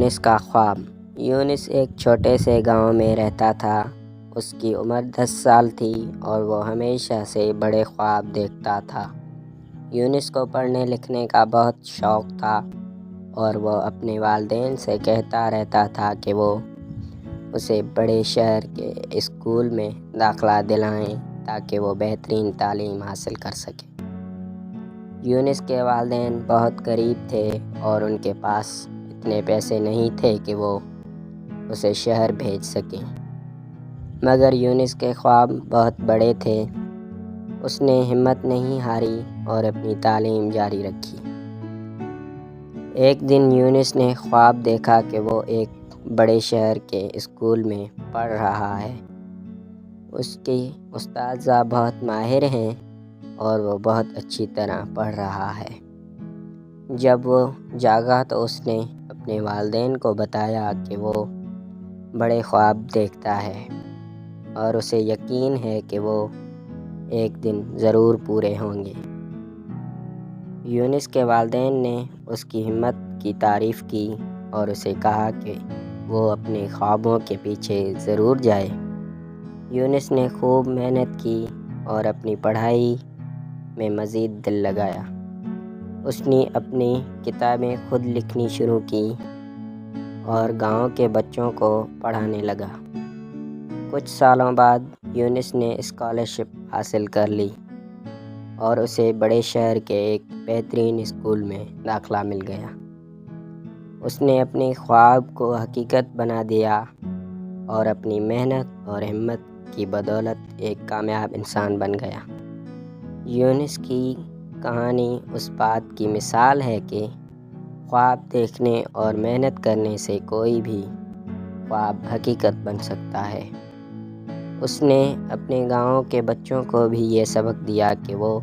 یونس کا خواب۔ یونس ایک چھوٹے سے گاؤں میں رہتا تھا۔ اس کی عمر 10 سال تھی اور وہ ہمیشہ سے بڑے خواب دیکھتا تھا۔ یونس کو پڑھنے لکھنے کا بہت شوق تھا اور وہ اپنے والدین سے کہتا رہتا تھا کہ وہ اسے بڑے شہر کے اسکول میں داخلہ دلائیں تاکہ وہ بہترین تعلیم حاصل کر سکے۔ یونس کے والدین بہت غریب تھے اور ان کے پاس اتنے پیسے نہیں تھے کہ وہ اسے شہر بھیج سکیں، مگر یونس کے خواب بہت بڑے تھے۔ اس نے ہمت نہیں ہاری اور اپنی تعلیم جاری رکھی۔ ایک دن یونس نے خواب دیکھا کہ وہ ایک بڑے شہر کے اسکول میں پڑھ رہا ہے۔ اس کی اساتذہ بہت ماہر ہیں اور وہ بہت اچھی طرح پڑھ رہا ہے۔ جب وہ جاگا تو اس نے اپنے والدین کو بتایا کہ وہ بڑے خواب دیکھتا ہے اور اسے یقین ہے کہ وہ ایک دن ضرور پورے ہوں گے۔ یونس کے والدین نے اس کی ہمت کی تعریف کی اور اسے کہا کہ وہ اپنے خوابوں کے پیچھے ضرور جائے۔ یونس نے خوب محنت کی اور اپنی پڑھائی میں مزید دل لگایا۔ اس نے اپنی کتابیں خود لکھنی شروع کی اور گاؤں کے بچوں کو پڑھانے لگا۔ کچھ سالوں بعد یونس نے اسکالرشپ حاصل کر لی اور اسے بڑے شہر کے ایک بہترین اسکول میں داخلہ مل گیا۔ اس نے اپنے خواب کو حقیقت بنا دیا اور اپنی محنت اور ہمت کی بدولت ایک کامیاب انسان بن گیا۔ یونس کی کہانی اس بات کی مثال ہے کہ خواب دیکھنے اور محنت کرنے سے کوئی بھی خواب حقیقت بن سکتا ہے۔ اس نے اپنے گاؤں کے بچوں کو بھی یہ سبق دیا کہ وہ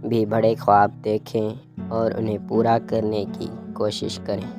بھی بڑے خواب دیکھیں اور انہیں پورا کرنے کی کوشش کریں۔